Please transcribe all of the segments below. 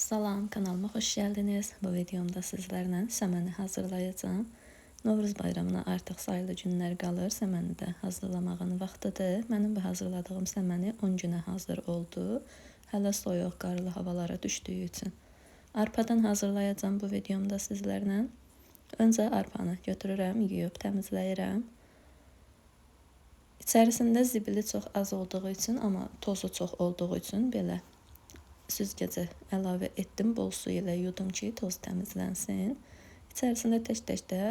Salam, kanalıma xoş gəldiniz. Bu videomda sizlərlə səməni hazırlayacağım. Novruz bayramına artıq sayılı günlər qalır. Səməni də hazırlamağın vaxtıdır. Mənim bu hazırladığım səməni 10 günə hazır oldu. Hələ soyuq, qarlı havalara düşdüyü üçün. Arpadan hazırlayacağım bu videomda sizlərlə. Öncə arpanı götürürəm, yuyub təmizləyirəm. İçərisində zibili çox az olduğu üçün, amma tozu çox olduğu üçün belə süzgəcə əlavə etdim. Bol su ilə yudum ki, toz təmizlənsin. İçərisində tək-tək də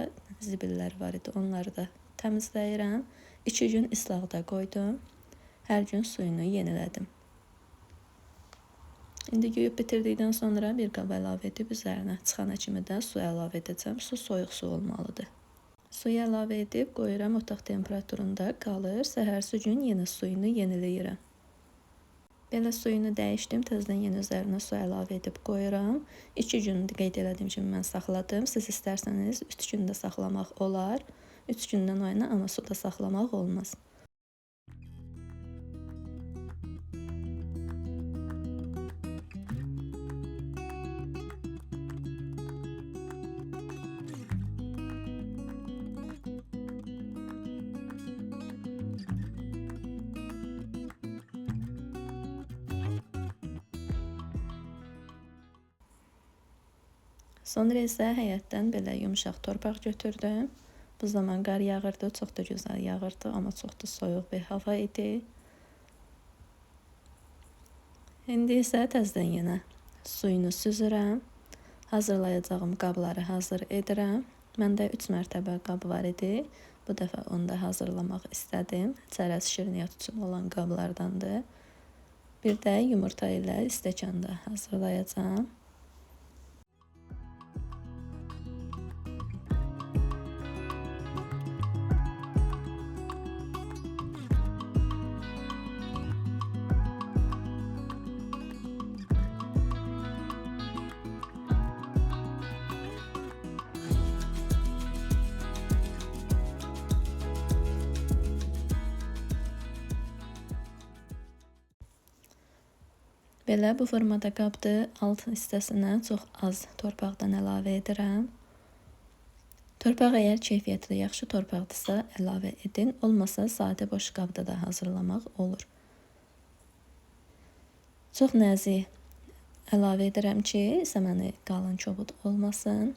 zibillər var idi. Onları da təmizləyirəm. 2 gün islaqda qoydum. Hər gün suyunu yenilədim. İndi yuyub bitirdikdən sonra bir qab əlavə edib üzərinə çıxana kimi də su əlavə edəcəm. Su soyuq su olmalıdır. Suyu əlavə edib qoyuram, otaq temperaturunda qalır. Səhərsi gün yenə suyunu yeniləyirəm. Belə suyunu dəyişdim, təzədən yenə üzərinə su əlavə edib qoyuram. 2 gün qeyd elədiyim kimi mən saxladım. Siz istərsəniz 3 gün də saxlamaq olar. 3 gündən o yana, amma suda saxlamaq olmaz. Sonra isə həyətdən belə yumşaq torpaq götürdüm. Bu zaman qar yağırdı, çox da gözəl yağırdı, amma çox da soyuq bir hava idi. İndi isə təzədən yenə suyunu süzürəm. Hazırlayacağım qabları hazır edirəm. Məndə 3 mərtəbə qab var idi. Bu dəfə onu da hazırlamaq istədim. Çərəz şirniyyat üçün olan qablardandır. Bir də yumurta ilə stəkanda hazırlayacağım. Belə bu formada qabdır. Alt hissəsinə çox az torpaqdan əlavə edirəm. Torpaq əgər keyfiyyətli, yaxşı torpaqdırsa əlavə edin. Olmasa sadə boş qabda da hazırlamaq olur. Çox nəzik əlavə edirəm ki, səməni qalın çobud olmasın.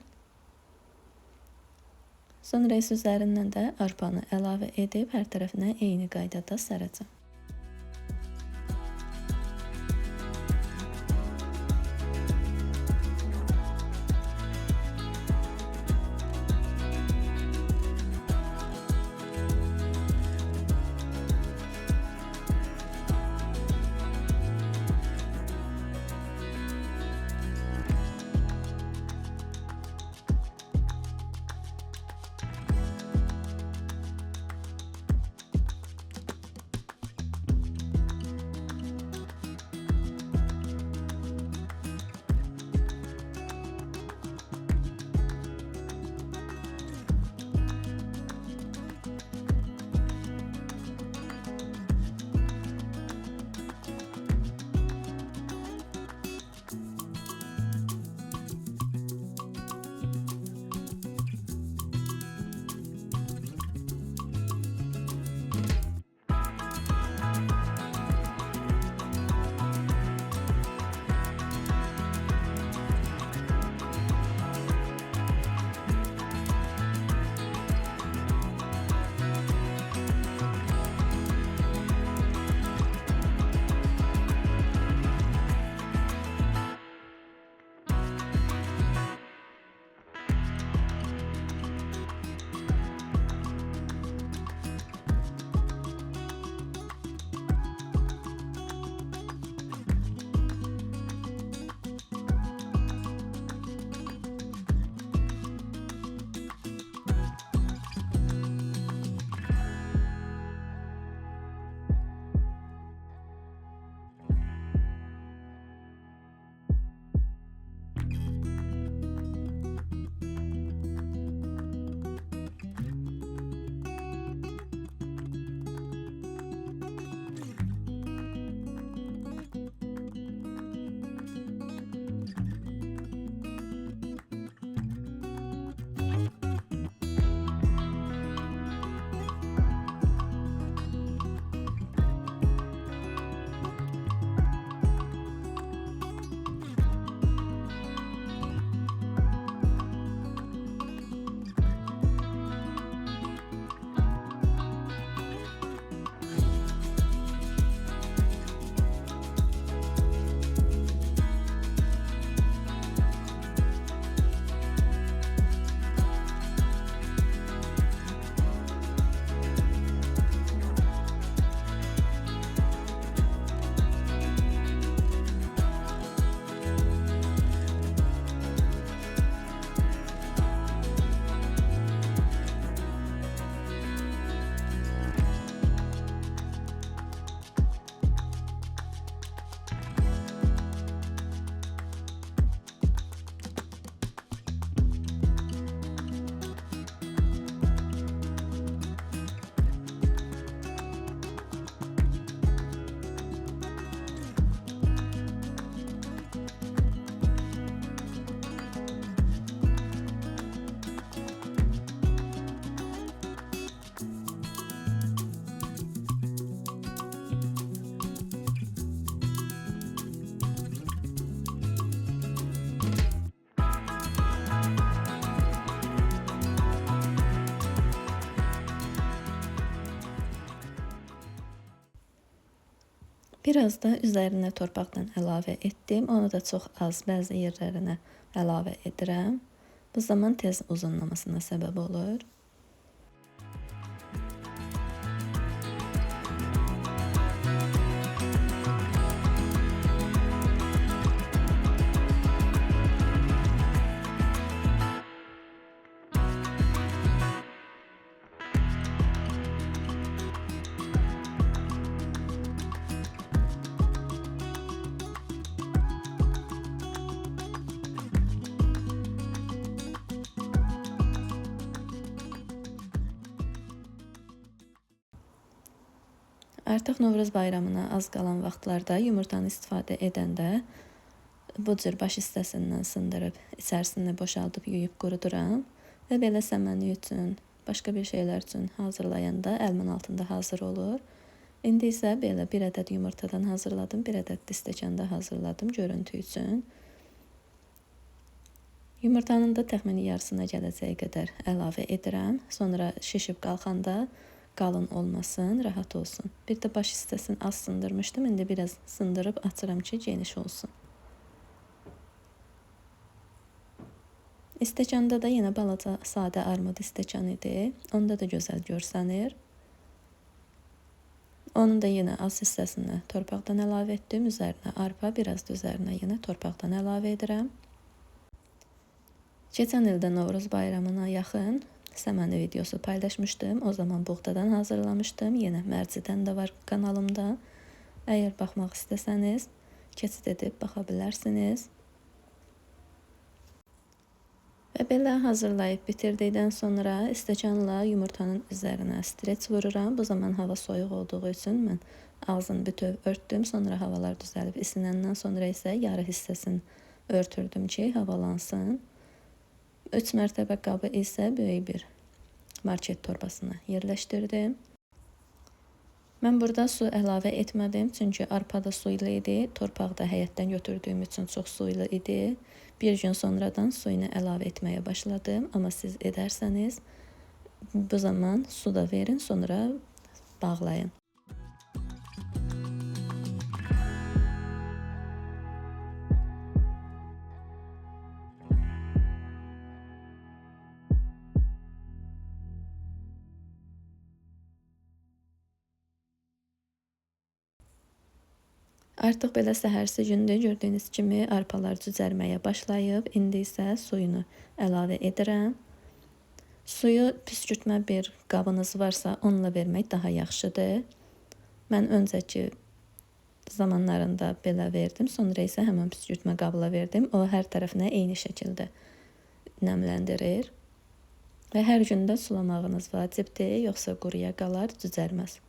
Sonra isə üzərindən də arpanı əlavə edib hər tərəfinə eyni qaydada sərəcəm. Biraz da üzərinə torpaqdan əlavə etdim. Onu da çox az bəzi yerlərinə əlavə edirəm. Bu zaman tez uzunlamasına səbəb olur. Artıq Novruz bayramına az qalan vaxtlarda yumurtanı istifadə edəndə bu cür baş hissəsindən sındırıb, içərisini boşaldıb yuyub quruduram və belə səməni üçün, başqa bir şeylər üçün hazırlayanda əlimin altında hazır olur. İndi isə belə bir ədəd yumurtadan hazırladım, bir ədəd də stəkanda hazırladım görüntü üçün. Yumurtanın da təxmini yarısına gələcəyi qədər əlavə edirəm. Sonra şişib qalxanda qalın olmasın, rahat olsun. Bir də baş hissəsini az sındırmışdım. İndi biraz sındırıb açıram ki, geniş olsun. İstəkanda da yenə balaca sadə armud istəkan idi. Onda da gözəl görsənir. Onun da yenə az hissəsini torpaqdan əlavə etdim. Üzərinə arpa, biraz da üzərinə yenə torpaqdan əlavə edirəm. Keçən ildə Novruz bayramına yaxın səməni videosu paylaşmışdım. O zaman buğdadan hazırlamışdım. Yenə mərcidən də var kanalımda. Əgər baxmaq istəsəniz, keçid edib baxa bilərsiniz. Və belə hazırlayıb bitirdikdən sonra stəkanla yumurtanın üzərinə streç vururam. Bu zaman hava soyuq olduğu üçün mən ağzını bütöv örtdüm. Sonra havalar düzəlib isinəndən sonra isə yarı hissəsini örtürdüm ki, havalansın. 3 mərtəbə qabı isə böyük bir market torbasına yerləşdirdim. Mən burada su əlavə etmədim, çünki arpada suylu idi, torpaqda həyətdən götürdüyüm üçün çox suylu idi. Bir gün sonradan suyunu əlavə etməyə başladım, amma siz edərsəniz bu zaman su da verin, sonra bağlayın. Artıq belə səhərsi gündür, gördüyünüz kimi arpalar cücərməyə başlayıb. İndi isə suyunu əlavə edirəm. Suyu püskürtmə bir qabınız varsa onunla vermək daha yaxşıdır. Mən öncəki zamanlarında belə verdim, sonra isə həmən püskürtmə qabla verdim. O hər tərəfinə eyni şəkildə nəmləndirir. Və hər gün də sulamağınız vacibdir, yoxsa quruya qalar, cücərməz.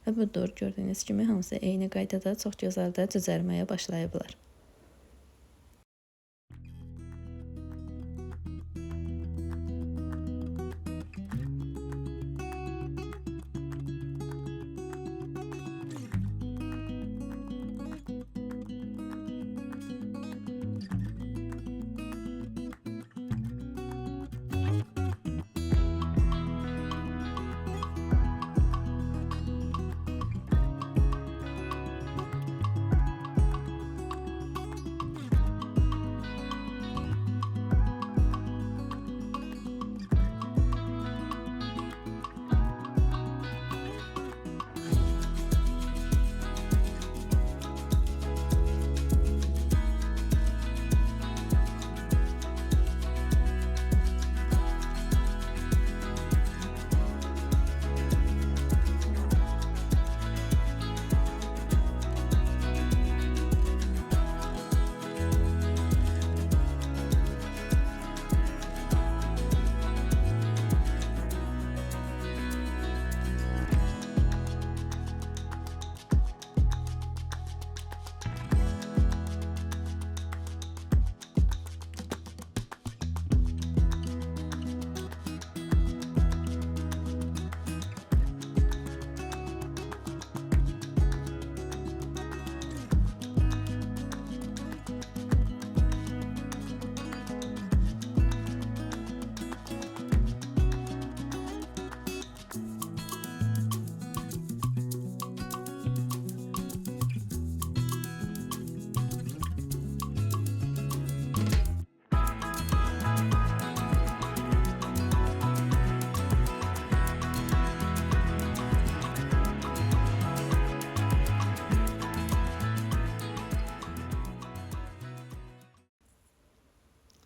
Və budur, gördüyünüz kimi hamısı eyni qaydada çox gözəl də cücərməyə başlayıblar.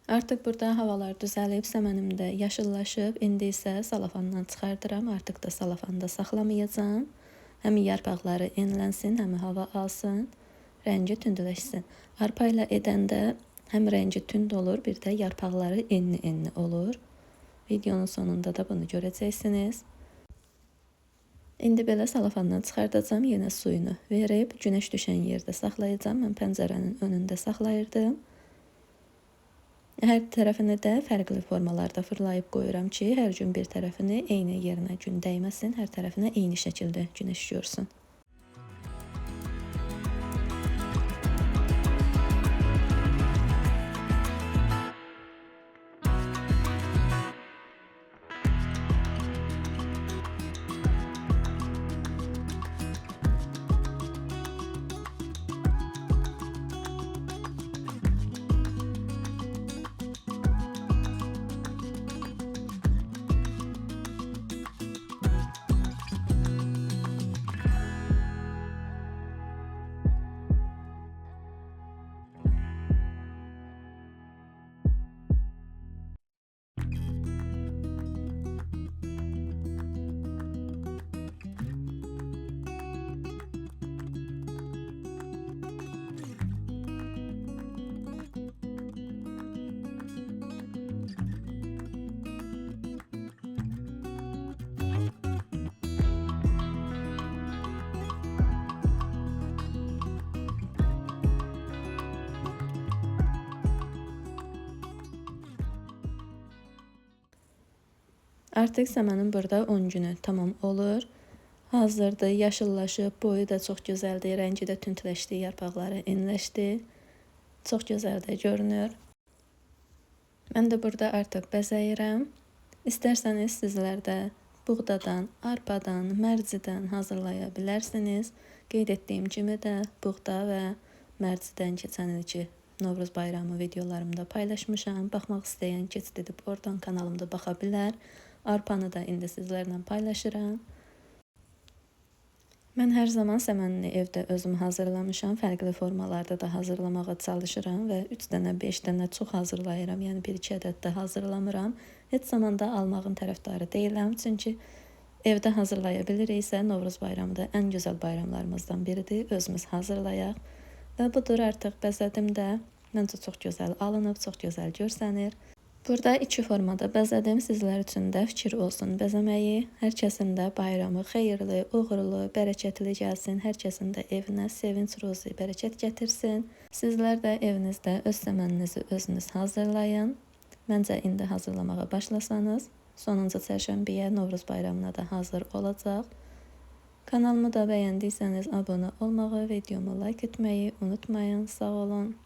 Artıq burada havalar düzəlib, səmənim də yaşıllaşıb. İndi isə salafandan çıxardıram. Artıq da salafanda saxlamayacağam. Həm yarpaqları enlənsin, həm hava alsın, rəngi tündləşsin. Arpa ilə edəndə həm rəngi tünd olur, bir də yarpaqları enli olur. Videonun sonunda da bunu görəcəksiniz. İndi belə salafandan çıxardacağım, yenə suyunu verib günəş düşən yerdə saxlayacağım. Mən pəncərənin önündə saxlayırdım. Hər tərəfini də fərqli formalarda fırlayıb qoyuram ki, hər gün bir tərəfini eyni yerinə gün dəyməsin, hər tərəfinə eyni şəkildə günəş görsün. Artıq səmənin burada 10 günü tamam olur. Hazırdır, yaşıllaşıb, boyu da çox gözəldir, rəngi də tündləşdi, yarpaqları enləşdi. Çox gözəl də görünür. Mən də burada artıq bəzəyirəm. İstərsəniz sizlər də buğdadan, arpadan, mərcidən hazırlaya bilərsiniz. Qeyd etdiyim kimi də buğda və mərcidən keçən ilki Novruz bayramı videolarımda paylaşmışam. Baxmaq istəyən keçid edib oradan kanalımda baxa bilər. Arpanı da indi sizlərlə paylaşıram. Mən hər zaman səmənini evdə özüm hazırlamışam. Fərqli formalarda da hazırlamağa çalışıram və 3 dənə, 5 dənə çox hazırlayıram. Yəni 1-2 ədəd də hazırlamıram. Heç zaman da almağın tərəfdarı deyiləm. Çünki evdə hazırlaya biliriksə, Novruz bayramı da ən gözəl bayramlarımızdan biridir. Özümüz hazırlayaq. Və budur, artıq bəzədim də. Məncə çox gözəl alınıb, çox gözəl görsənir. Burada 2 formada bəzədim. Sizlər üçün də fikir olsun bəzəməyi. Hər kəsin də bayramı xeyirli, uğurlu, bərəkətli gəlsin. Hər kəsin də evinə sevinç, ruzi, bərəkət gətirsin. Sizlər də evinizdə öz səməninizi özünüz hazırlayın. Məncə indi hazırlamağa başlasanız, sonuncu çərşənbəyə Novruz bayramına da hazır olacaq. Kanalımı da bəyəndiysəniz abunə olmağı, videomu like etməyi unutmayın. Sağ olun.